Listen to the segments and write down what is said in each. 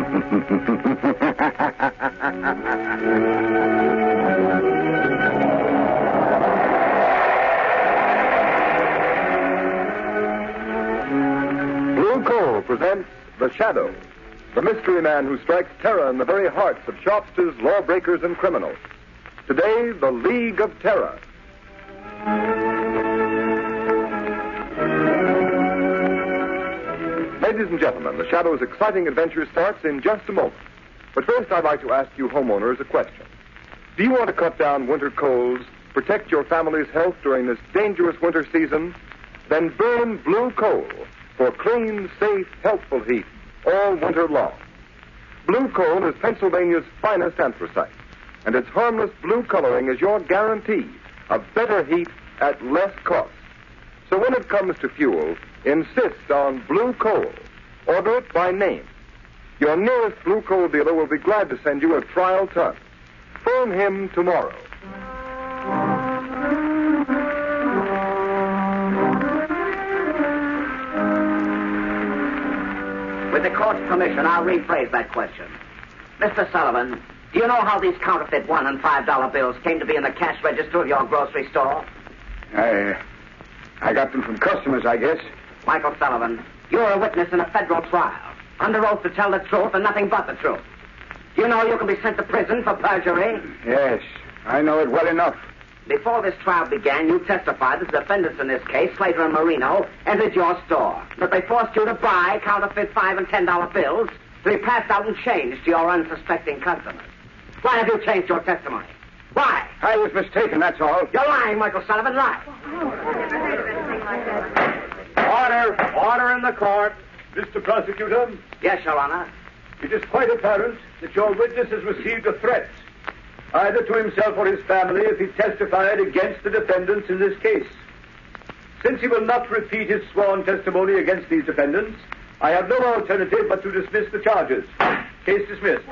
Blue Coal presents The Shadow, the mystery man who strikes terror in the very hearts of shopsters, lawbreakers, and criminals. Today, the League of Terror. Ladies and gentlemen, The Shadow's exciting adventure starts in just a moment. But first, I'd like to ask you homeowners a question. Do you want to cut down winter colds, protect your family's health during this dangerous winter season? Then burn Blue Coal for clean, safe, healthful heat all winter long. Blue Coal is Pennsylvania's finest anthracite, and its harmless blue coloring is your guarantee of better heat at less cost. So when it comes to fuel, insist on Blue Coal. Order it by name. Your nearest Blue Coal dealer will be glad to send you a trial ton. Phone him tomorrow. With the court's permission, I'll rephrase that question. Mr. Sullivan, do you know how these counterfeit $1 and $5 bills came to be in the cash register of your grocery store? I got them from customers, I guess. Michael Sullivan, you're a witness in a federal trial, under oath to tell the truth and nothing but the truth. Do you know you can be sent to prison for perjury? Yes, I know it well enough. Before this trial began, you testified that the defendants in this case, Slater and Marino, entered your store, that they forced you to buy counterfeit $5 and $10 bills to be passed out and changed to your unsuspecting customers. Why have you changed your testimony? Why? I was mistaken, that's all. You're lying, Michael Sullivan, lie. Order in the court. Mr. Prosecutor? Yes, Your Honor. It is quite apparent that your witness has received a threat, either to himself or his family, if he testified against the defendants in this case. Since he will not repeat his sworn testimony against these defendants, I have no alternative but to dismiss the charges. Case dismissed.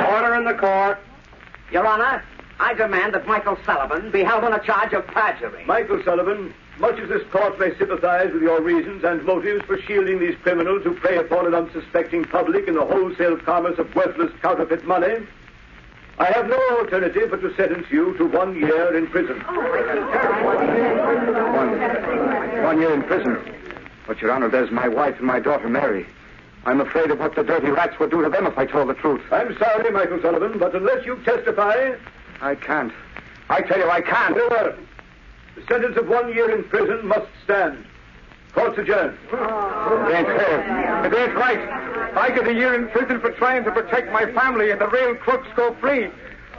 Order in the court. Your Honor, I demand that Michael Sullivan be held on a charge of perjury. Michael Sullivan, much as this court may sympathize with your reasons and motives for shielding these criminals who prey upon an unsuspecting public in the wholesale commerce of worthless counterfeit money, I have no alternative but to sentence you to 1 year in prison. 1 year in prison. But, Your Honor, there's my wife and my daughter, Mary. I'm afraid of what the dirty rats would do to them if I told the truth. I'm sorry, Michael Sullivan, but unless you testify... I can't. I tell you, I can't. Very well. The sentence of 1 year in prison must stand. Court's adjourned. It ain't fair. It ain't right. I get a year in prison for trying to protect my family, and the real crooks go free.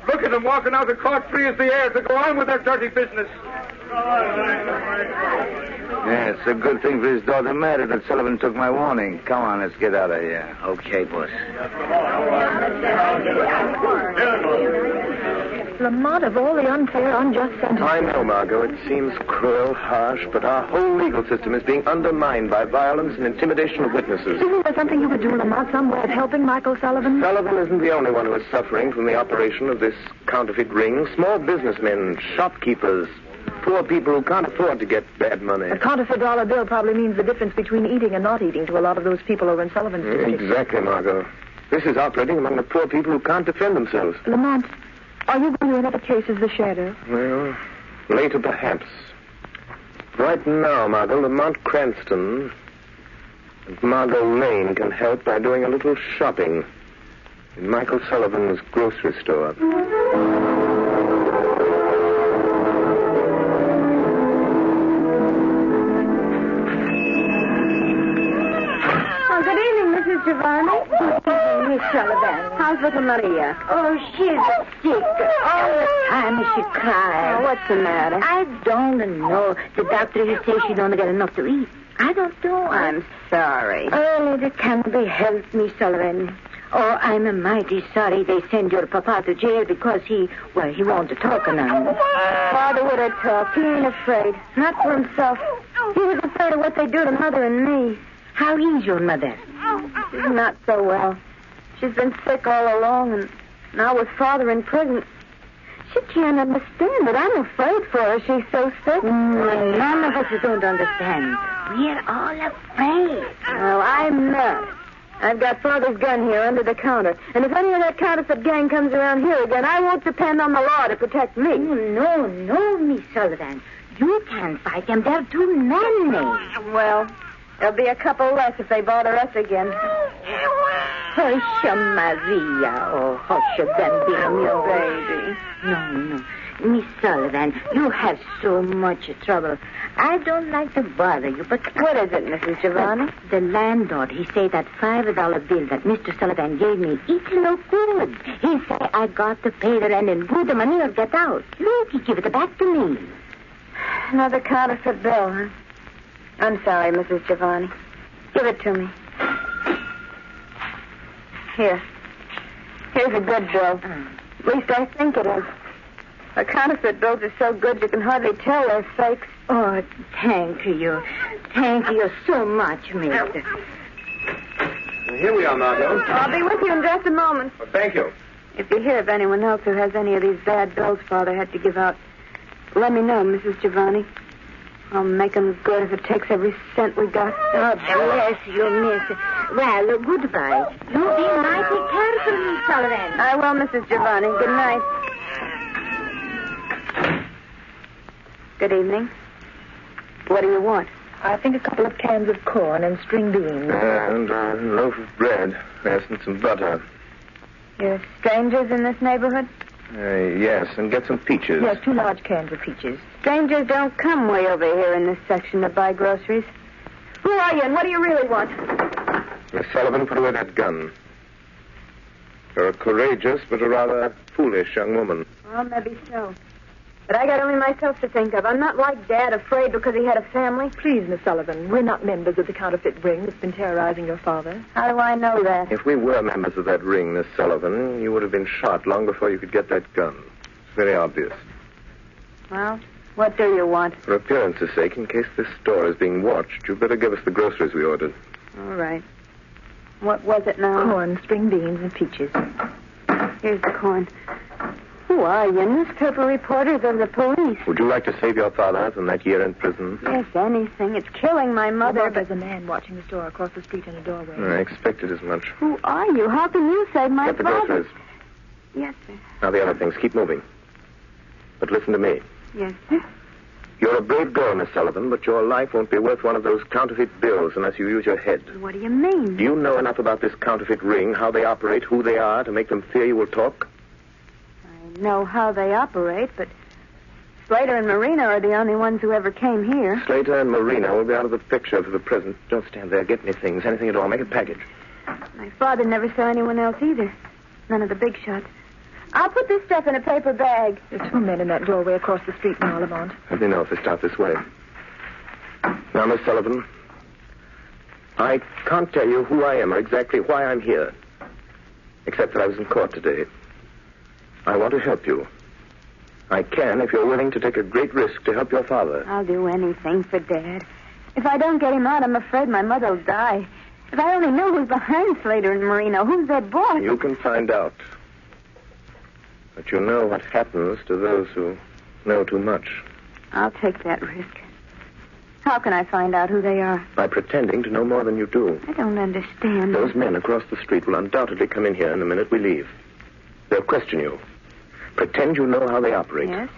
Look at them walking out of court free as the air to go on with their dirty business. Yeah, it's a good thing for his daughter Mary that Sullivan took my warning. Come on, let's get out of here. Okay, boss. Lamont, of all the unfair, unjust sentences... I know, Margot. It seems cruel, harsh, but our whole legal system is being undermined by violence and intimidation of witnesses. Isn't there something you could do, Lamont, some way of helping Michael Sullivan? Sullivan isn't the only one who is suffering from the operation of this counterfeit ring. Small businessmen, shopkeepers, poor people who can't afford to get bad money. A counterfeit dollar bill probably means the difference between eating and not eating to a lot of those people over in Sullivan's district. Exactly, Margot. This is operating among the poor people who can't defend themselves. Lamont, are you going to another case as the shadow? Well, later perhaps. Right now, Margot, Lamont Cranston and Margot Lane can help by doing a little shopping in Michael Sullivan's grocery store. Good evening, Mrs. Giovanni. Miss Sullivan. How's little Maria? Oh, she's sick. All the time she cries. Oh, what's the matter? I don't know. The doctor just says she don't get enough to eat. I don't know. I'm sorry. Oh, that can't be helped, Miss Sullivan. Oh, I'm mighty sorry they send your papa to jail because he won't talk now. Father would have talked. He ain't afraid. Not for himself. He was afraid of what they do to Mother and me. How is your mother? She's not so well. She's been sick all along, and now with Father in prison. She can't understand it. I'm afraid for her. She's so sick. None of us don't understand. We're all afraid. No, I'm not. I've got Father's gun here under the counter. And if any of that counterfeit gang comes around here again, I won't depend on the law to protect me. Oh, no, Miss Sullivan. You can't fight them. They're too many. Well, there'll be a couple less if they bother us again. Hush, Maria. Oh, hush, Bambino, baby. No. Miss Sullivan, you have so much trouble. I don't like to bother you, but... What is it, Mrs. Giovanni? The landlord, he say that $5 bill that Mr. Sullivan gave me, it's no good. He say I got to pay the rent and put the money or get out. Look, he give it back to me. Another counterfeit bill, huh? I'm sorry, Mrs. Giovanni. Give it to me. Here. Here's a good bill. At least I think it is. The counterfeit bills are so good you can hardly tell they're fakes. Oh, thank you. Thank you so much, mister. Here we are, Margot. I'll be with you in just a moment. Well, thank you. If you hear of anyone else who has any of these bad bills Father had to give out, let me know, Mrs. Giovanni. I'll make 'em good if it takes every cent we got. Oh, bless you, miss. Well, goodbye. You be mighty careful, Miss Sullivan. I will, Mrs. Giovanni. Good night. Good evening. What do you want? I think a couple of cans of corn and string beans. And a loaf of bread. Yes, and some butter. You're strangers in this neighborhood? Yes, and get some peaches. Yes, 2 large cans of peaches. Strangers don't come way over here in this section to buy groceries. Who are you and what do you really want? Miss Sullivan, put away that gun. You're a courageous but a rather foolish young woman. Well, maybe so. But I got only myself to think of. I'm not like Dad, afraid because he had a family. Please, Miss Sullivan, we're not members of the counterfeit ring that's been terrorizing your father. How do I know that? If we were members of that ring, Miss Sullivan, you would have been shot long before you could get that gun. It's very obvious. Well, what do you want? For appearance's sake, in case this store is being watched, you'd better give us the groceries we ordered. All right. What was it now? Corn, string beans, and peaches. Here's the corn. Who are you? Newspaper reporters of the police? Would you like to save your father from that year in prison? Yes, anything. It's killing my mother, but... There's a man watching the store across the street in a doorway. I expected as much. Who are you? How can you save my Get the father? groceries. Yes, sir. Now the other things. Keep moving. But listen to me. Yes, sir. You're a brave girl, Miss Sullivan, but your life won't be worth one of those counterfeit bills unless you use your head. What do you mean? Do you know enough about this counterfeit ring, how they operate, who they are, to make them fear you will talk? I know how they operate, but Slater and Marina are the only ones who ever came here. Slater and Marina will be out of the picture for the present. Don't stand there. Get me things, anything at all. Make a package. My father never saw anyone else either. None of the big shots. I'll put this stuff in a paper bag. There's 2 men in that doorway across the street now, Lamont. Let me know if they start this way. Now, Miss Sullivan, I can't tell you who I am or exactly why I'm here, except that I was in court today. I want to help you. I can if you're willing to take a great risk to help your father. I'll do anything for Dad. If I don't get him out, I'm afraid my mother will die. If I only knew who's behind Slater and Marino, who's their boss. You can find out. But you know what happens to those who know too much. I'll take that risk. How can I find out who they are? By pretending to know more than you do. I don't understand. Those men across the street will undoubtedly come in here in the minute we leave. They'll question you. Pretend you know how they operate. Yes?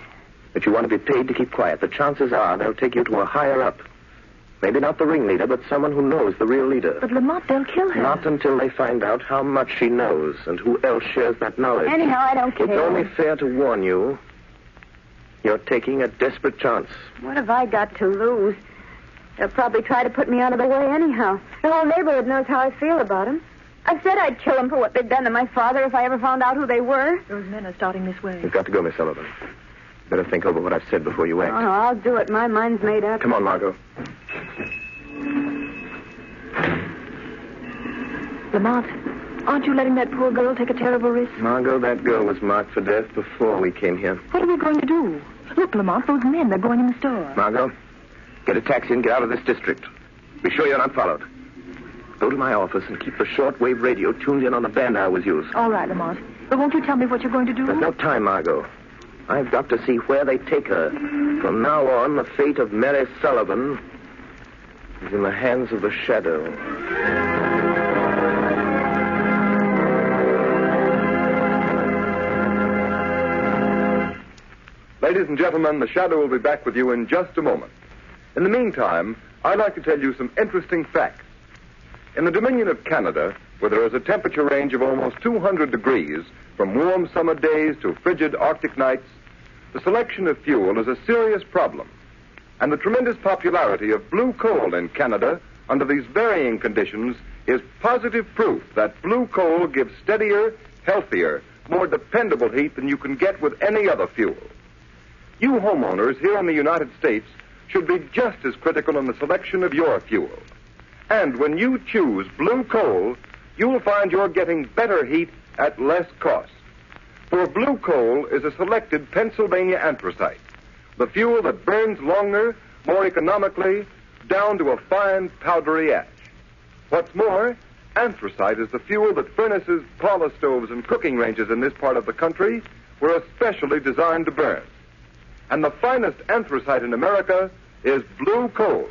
That you want to be paid to keep quiet. The chances are they'll take you to a higher up. Maybe not the ringleader, but someone who knows the real leader. But Lamont, they'll kill her. Not until they find out how much she knows and who else shares that knowledge. Anyhow, I don't care. It's only fair to warn you. You're taking a desperate chance. What have I got to lose? They'll probably try to put me out of the way anyhow. The whole neighborhood knows how I feel about them. I've said I'd kill them for what they'd done to my father if I ever found out who they were. Those men are starting this way. You've got to go, Miss Sullivan. Better think over what I've said before you act. Oh, no, I'll do it. My mind's made up. Come on, Margot. Lamont, aren't you letting that poor girl take a terrible risk? Margot, that girl was marked for death before we came here. What are we going to do? Look, Lamont, those men, they're going in the store. Margot, get a taxi and get out of this district. Be sure you're not followed. Go to my office and keep the shortwave radio tuned in on the band I was used. All right, Lamont. But won't you tell me what you're going to do? There's no time, Margot. I've got to see where they take her. From now on, the fate of Mary Sullivan is in the hands of the shadow. Ladies and gentlemen, the Shadow will be back with you in just a moment. In the meantime, I'd like to tell you some interesting facts. In the Dominion of Canada, where there is a temperature range of almost 200 degrees, from warm summer days to frigid Arctic nights, the selection of fuel is a serious problem. And the tremendous popularity of blue coal in Canada under these varying conditions is positive proof that blue coal gives steadier, healthier, more dependable heat than you can get with any other fuel. You homeowners here in the United States should be just as critical in the selection of your fuel. And when you choose blue coal, you'll find you're getting better heat at less cost. For blue coal is a selected Pennsylvania anthracite, the fuel that burns longer, more economically, down to a fine powdery ash. What's more, anthracite is the fuel that furnaces, parlor stoves, and cooking ranges in this part of the country were especially designed to burn. And the finest anthracite in America is blue coal.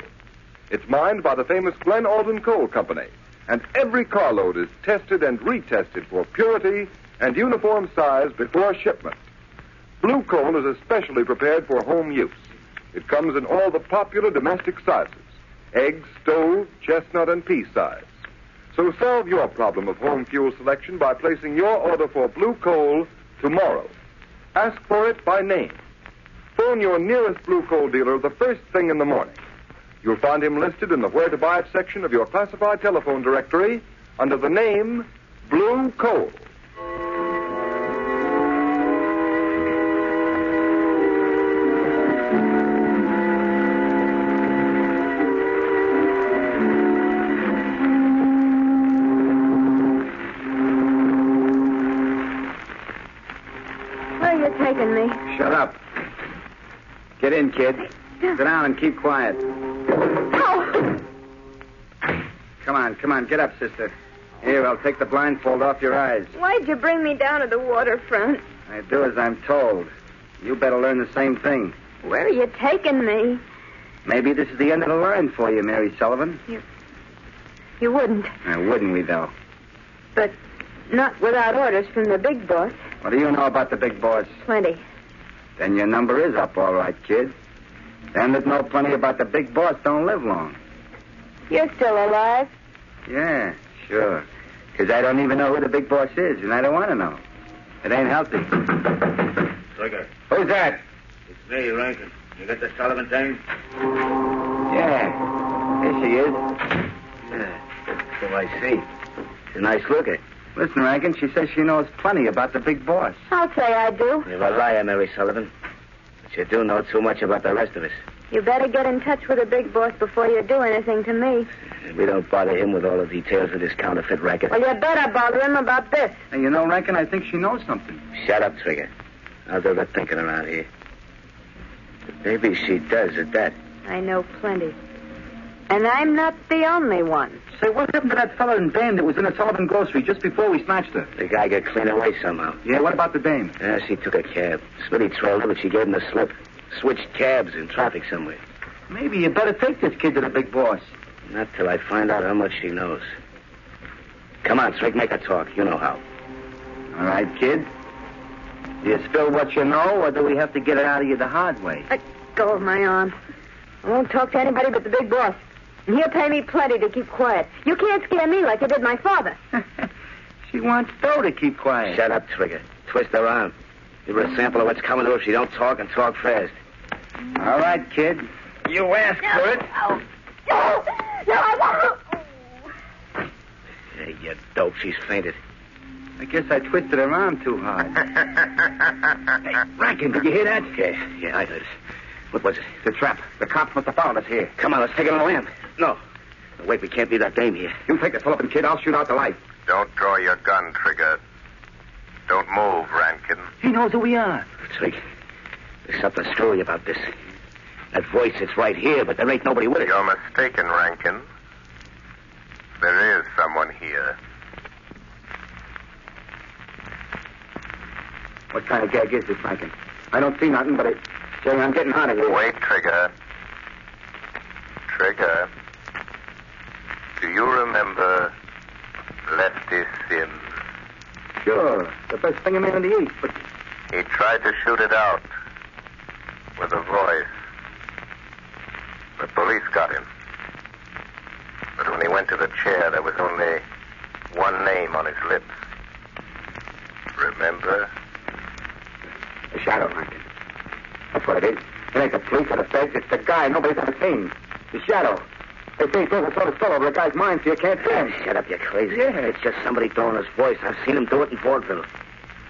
It's mined by the famous Glen Alden Coal Company, and every carload is tested and retested for purity and uniform size before shipment. Blue coal is especially prepared for home use. It comes in all the popular domestic sizes: egg, stove, chestnut, and pea size. So solve your problem of home fuel selection by placing your order for blue coal tomorrow. Ask for it by name. Phone your nearest blue coal dealer the first thing in the morning. You'll find him listed in the Where to Buy It section of your classified telephone directory under the name Blue Coal. Where are you taking me? Shut up. Get in, kid. Sit down and keep quiet. Oh! Come on, get up, sister. Here, I'll take the blindfold off your eyes. Why'd you bring me down to the waterfront? I do as I'm told. You better learn the same thing. Where are you taking me? Maybe this is the end of the line for you, Mary Sullivan. You wouldn't. Wouldn't we, though? But not without orders from the big boss. What do you know about the big boss? Plenty. Then your number is up, all right, kid. Them that know plenty about the big boss don't live long. You're still alive? Yeah, sure. Because I don't even know who the big boss is, and I don't want to know. It ain't healthy. Trigger. Who's that? It's me, Rankin. You got the Sullivan thing? Yeah. Here she is. Yeah. So I see. She's a nice looker. Listen, Rankin, she says she knows plenty about the big boss. I'll say I do. You're a liar, Mary Sullivan. But you do know too much about the rest of us. You better get in touch with the big boss before you do anything to me. We don't bother him with all the details of this counterfeit racket. Well, you better bother him about this. Hey, you know, Rankin, I think she knows something. Shut up, Trigger. I'll do the thinking around here. Maybe she does at that. I know plenty. And I'm not the only one. Say, what happened to that fellow and dame that was in the Sullivan grocery just before we snatched her? The guy got clean away somehow. Yeah, what about the dame? Yeah, she took a cab. Smitty trailed her, but she gave him the slip. Switched cabs in traffic somewhere. Maybe you better take this kid to the big boss. Not till I find out how much she knows. Come on, Strick, make her talk. You know how. All right, kid. Do you spill what you know, or do we have to get it out of you the hard way? Let go of my arm. I won't talk to anybody but the big boss. And he'll pay me plenty to keep quiet. You can't scare me like you did my father. She wants Bo to keep quiet. Shut up, Trigger. Twist her arm. Give her a sample of what's coming to her if she don't talk, and talk fast. All right, kid. You asked for it. No, I won't. Hey, you dope. She's fainted. I guess I twisted her arm too hard. Hey, Rankin, did you hear that? Yeah, I heard it. What was it? The trap. The cops must have found us here. Come on, let's take it on the lamp. No. Wait, we can't leave that dame here. You take the Sullivan kid. I'll shoot out the light. Don't draw your gun, Trigger. Don't move, Rankin. He knows who we are. Trig, there's something screwy about this. That voice, it's right here, but there ain't nobody with it. You're mistaken, Rankin. There is someone here. What kind of gag is this, Rankin? I don't see nothing, but Jerry, I'm getting out of here. Wait, Trigger. Trigger. Do you remember Lefty Sims? Sure. The best thing a man in the East, but... He tried to shoot it out with a voice. The police got him. But when he went to the chair, there was only one name on his lips. Remember? The shadow, Rankin. That's what it is. It ain't the police or the feds. It's the guy nobody's ever seen. The shadow. They say he throws a sort of spell over a guy's mind so you can't see him. Shut up, you crazy. Yeah. It's just somebody throwing his voice. I've seen him do it in vaudeville.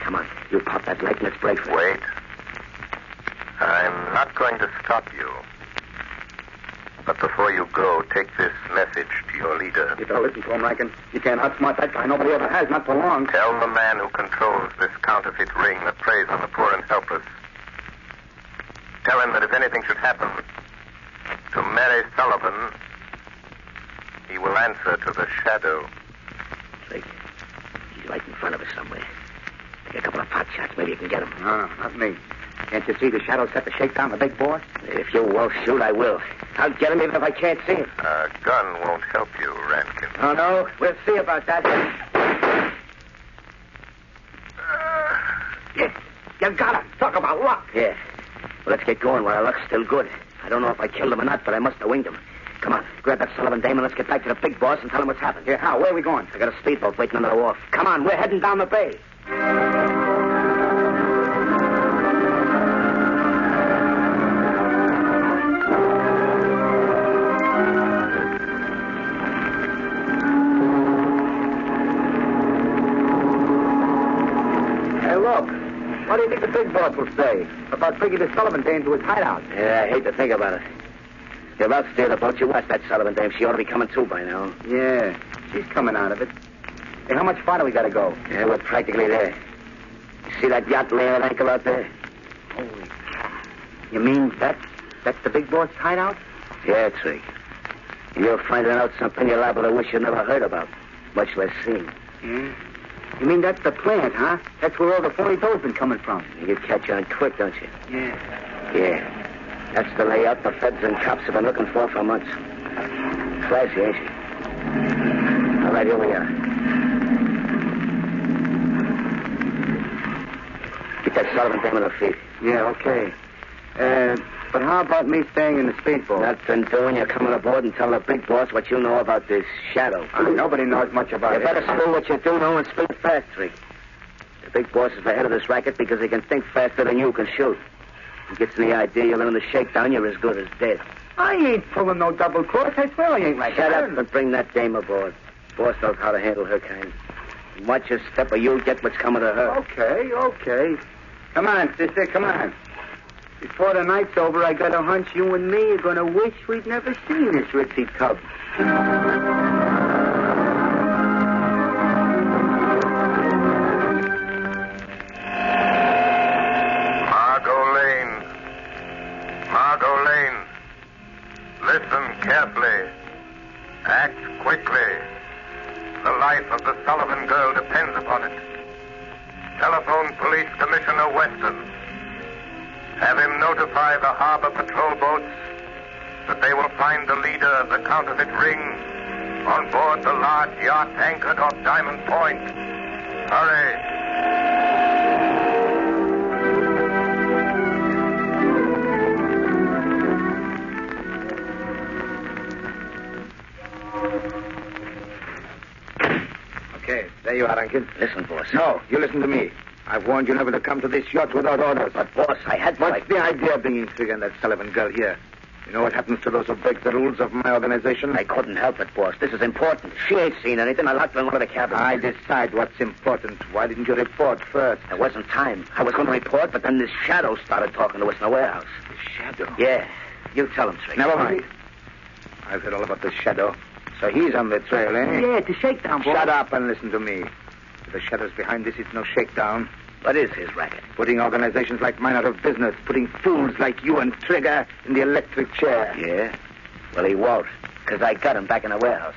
Come on, you pop that light and let's break for it. Wait. I'm not going to stop you. But before you go, take this message to your leader. You better listen to him, Rankin. You can't outsmart that guy. Nobody ever has, not for long. Tell the man who controls this counterfeit ring that preys on the poor and helpless. Tell him that if anything should happen to Mary Sullivan, he will answer to the shadow. Drake, he's right in front of us somewhere. Take a couple of pot shots. Maybe you can get him. No, not me. Can't you see the shadow set to shake down the big boss? If you won't shoot, I will. I'll get him even if I can't see him. A gun won't help you, Rankin. Oh, no? We'll see about that. Yes. You got him. Talk about luck. Yeah. Well, let's get going while our luck's still good. I don't know if I killed him or not, but I must have winged him. Come on, grab that Sullivan dame and let's get back to the big boss and tell him what's happened. Yeah, how? Where are we going? I got a speedboat waiting on the wharf. Come on, we're heading down the bay. Hey, look. What do you think the big boss will say about bringing the Sullivan dame to his hideout? Yeah, I hate to think about it. You're about to steer the boat. You watch that Sullivan dame. She ought to be coming too by now. Yeah, she's coming out of it. Hey, how much farther we got to go? Yeah, we're practically there. You see that yacht laying at anchor out there? Holy cow. You mean that's the big boss hideout? Yeah, Trick. You're finding out something you're liable to wish you never heard about, much less seen. Yeah? You mean that's the plant, huh? That's where all the phony dough's been coming from. You catch on quick, don't you? Yeah. Yeah. That's the layout the feds and cops have been looking for months. Flashy, ain't she? All right, here we are. Get that Sullivan dame on her feet. Yeah, okay. But how about me staying in the speedboat? Nothing doing. You're coming aboard and telling the big boss what you know about this shadow. Nobody knows much about it. You better spill what you do know and speak fast, Trick. The big boss is the head of this racket because he can think faster than you can shoot. He gets the idea you're in the shakedown, you're as good as dead. I ain't pulling no double cross. I swear I ain't like that. Shut up and bring that dame aboard. Boss knows how to handle her kind. Watch your step or you'll get what's coming to her. Okay. Come on, sister, come on. Before the night's over, I got a hunch you and me are going to wish we'd never seen this ritzy tub. Margot Lane. Listen carefully. Act quickly. The life of the Sullivan girl depends upon it. Telephone Police Commissioner Weston. Have him notify the harbor patrol boats that they will find the leader of the counterfeit ring on board the large yacht anchored off Diamond Point. Hurry. Okay, there you are, Rankin. Listen, boss. No, you listen to me. I've warned you never to come to this yacht without orders. But, boss, I had... What's the idea of bringing Trigger and that Sullivan girl here? You know what happens to those who break the rules of my organization? I couldn't help it, boss. This is important. She ain't seen anything. I locked her in one of the cabins. I decide what's important. Why didn't you report first? There wasn't time. I was going to report, but then this shadow started talking to us in the warehouse. The shadow? Yeah. You tell him, Trigger. Never mind. I've heard all about the shadow. So he's on the trail, eh? Yeah, it's a shakedown, boss. Shut up and listen to me. If the shadow's behind this, it's no shakedown. What is his racket? Putting organizations like mine out of business. Putting fools like you and Trigger in the electric chair. Yeah? Well, he won't, because I got him back in the warehouse.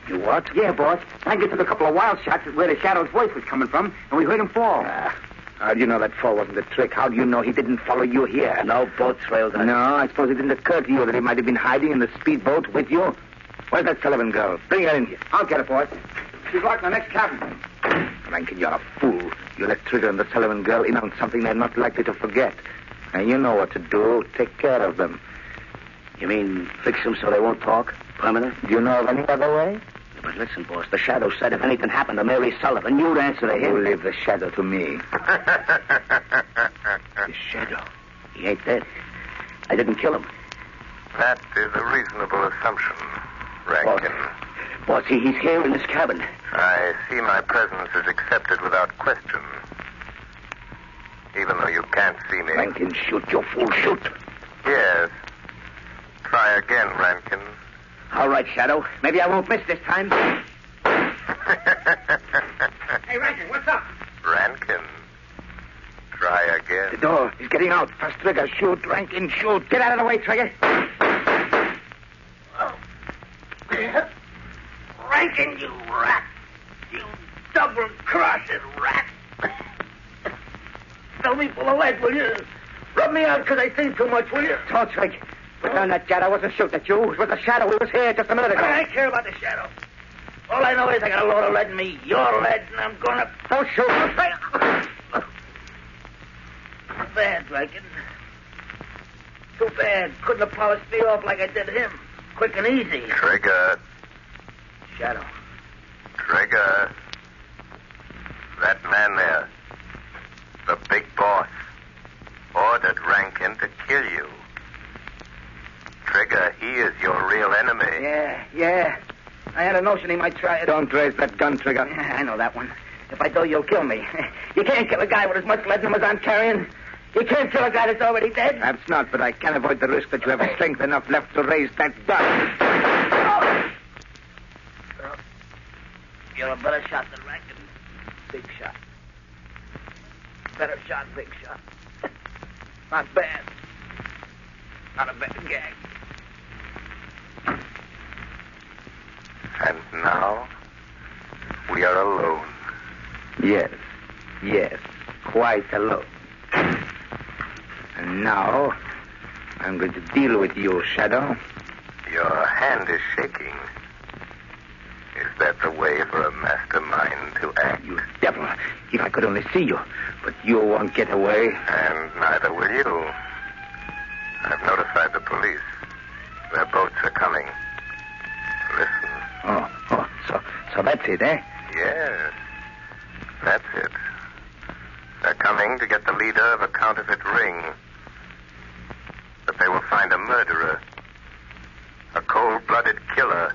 You what? Yeah, boss. I took a couple of wild shots at where the shadow's voice was coming from, and we heard him fall. How do you know that fall wasn't a trick? How do you know he didn't follow you here? No boat trailed us. No, I suppose it didn't occur to you that he might have been hiding in the speedboat with you? Where's that Sullivan girl? Bring her in here. I'll get her, boss. She's locked in the next cabin. Rankin, you're a fool. You let Trigger and the Sullivan girl in on something they're not likely to forget. And you know what to do. Take care of them. You mean fix them so they won't talk? Permanent? Do you know of any other way? But listen, boss, the Shadow said if anything happened to Mary Sullivan, you'd answer to him. You leave the Shadow to me. The Shadow? He ain't dead. I didn't kill him. That is a reasonable assumption, Rankin. Boss, he's here in this cabin. I see my presence is accepted without question. Even though you can't see me. Rankin, shoot, you fool, shoot. Yes. Try again, Rankin. All right, Shadow. Maybe I won't miss this time. Hey, Rankin, what's up? Rankin. Try again. The door. He's getting out. First Trigger, shoot. Rankin, shoot. Get out of the way, Trigger. Rankin, you rat. You double-crossed rat. Fill me full of lead, will you? Rub me out because I think too much, will you? Talk, Trigger. Put down that gat. I wasn't shooting at you. It was the Shadow who was here just a minute ago. I don't care about the Shadow. All I know is I got a load of lead in me. Your lead, and I'm going to... Don't shoot. Too bad, Rankin. Too bad. Couldn't have polished me off like I did him. Quick and easy. Trigger. Shadow. Trigger. That man there, the big boss, ordered Rankin to kill you. Trigger, he is your real enemy. Yeah. I had a notion he might try it. Don't raise that gun, Trigger. I know that one. If I do, you'll kill me. You can't kill a guy with as much lead in him as I'm carrying. You can't kill a guy that's already dead. Perhaps not, but I can't avoid the risk that you have strength enough left to raise that gun. You're a better shot than Rankin. Big shot. Better shot, big shot. Not bad. Not a bad gag. And now, we are alone. Yes, quite alone. And now, I'm going to deal with you, Shadow. Your hand is shaking. Is that the way for a mastermind to act? You devil. If I could only see you. But you won't get away. And neither will you. I've notified the police. Their boats are coming. Listen. So that's it, eh? Yes. That's it. They're coming to get the leader of a counterfeit ring. But they will find a murderer. A cold-blooded killer.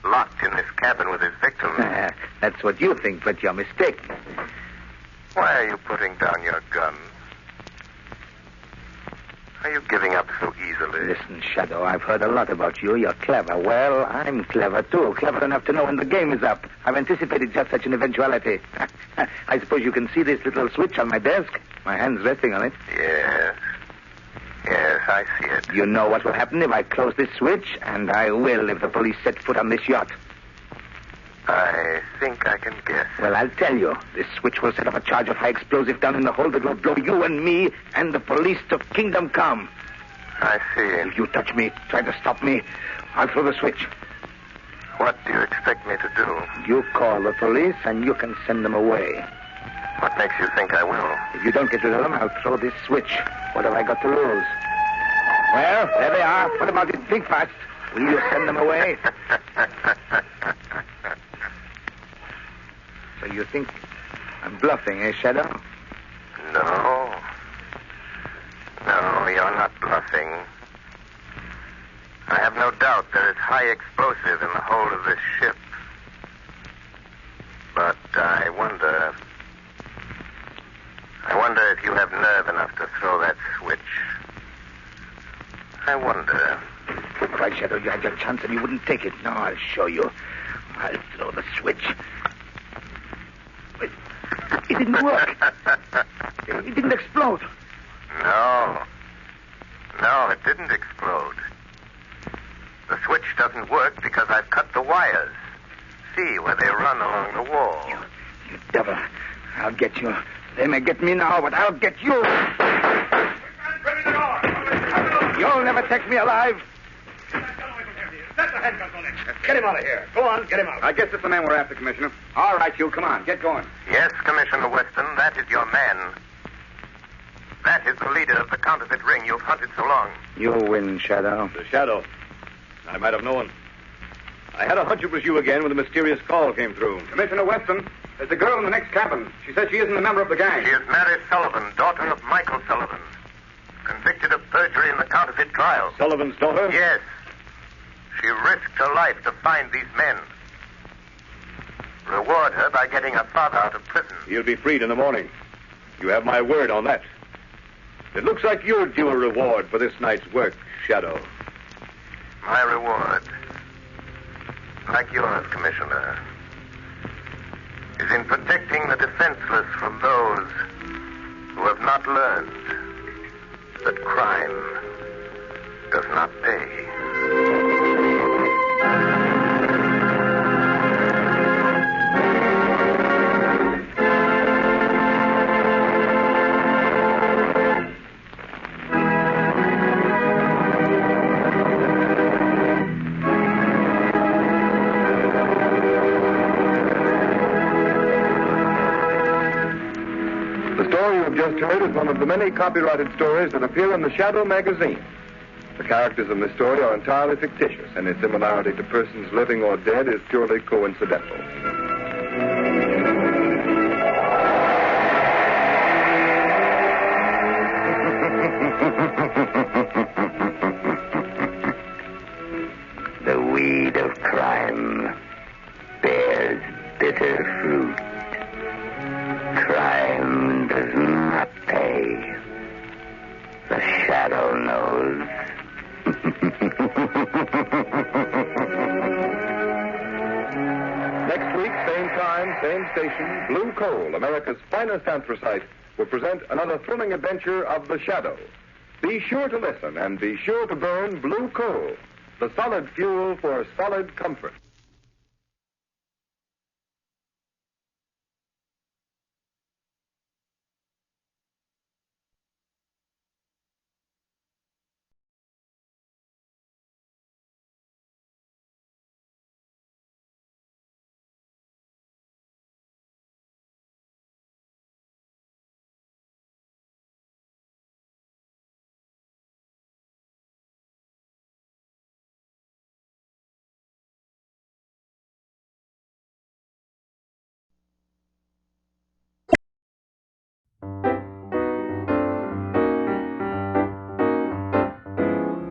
Locked in this cabin with his victim. That's what you think, but you're mistaken. Why are you putting down your gun? Are you giving up so easily? Listen, Shadow, I've heard a lot about you. You're clever. Well, I'm clever, too. Clever enough to know when the game is up. I've anticipated just such an eventuality. I suppose you can see this little switch on my desk. My hand's resting on it. Yes. Yes, I see it. You know what will happen if I close this switch, and I will if the police set foot on this yacht. I think I can guess. Well, I'll tell you. This switch will set off a charge of high explosive down in the hold that will blow you and me and the police to kingdom come. I see. If you touch me, try to stop me, I'll throw the switch. What do you expect me to do? You call the police, and you can send them away. What makes you think I will? If you don't get rid of them, I'll throw this switch. What have I got to lose? Well, there they are. What about it? Think fast. Will you send them away? So you think I'm bluffing, eh, Shadow? No. No, you're not bluffing. I have no doubt there is high explosive in the hold of this ship. But I wonder if you have nerve enough to throw that switch. I wonder. Good cry, Shadow. You had your chance and you wouldn't take it. No, I'll show you. I'll throw the switch. It didn't work. It didn't explode. No, it didn't explode. The switch doesn't work because I've cut the wires. See where they run along the wall. You devil. I'll get you. They may get me now, but I'll get you. You'll never take me alive. That Get the handcuffs on him. Get him out of here. Go on, get him out. I guess it's the man we're after, Commissioner. All right, you, come on, get going. Yes, Commissioner Weston, that is your man. That is the leader of the counterfeit ring you've hunted so long. You win, Shadow. The Shadow. I might have known. I had a hunch it was you again when the mysterious call came through. Commissioner Weston, there's a girl in the next cabin. She says she isn't a member of the gang. She is Mary Sullivan, daughter of Michael Sullivan, convicted of perjury in the counterfeit trial. Sullivan's daughter? Yes. She risked her life to find these men. Reward her by getting her father out of prison. You'll be freed in the morning. You have my word on that. It looks like you're due a reward for this night's work, Shadow. My reward, like yours, Commissioner, is in protecting the defenseless from those who have not learned that crime does not pay. Just heard is one of the many copyrighted stories that appear in the Shadow magazine. The characters in this story are entirely fictitious, and its similarity to persons living or dead is purely coincidental. The weed of crime bears bitter fruit. Crime does not pay. The Shadow knows. Next week, same time, same station, Blue Coal, America's finest anthracite, will present another thrilling adventure of the Shadow. Be sure to listen and be sure to burn Blue Coal, the solid fuel for solid comfort.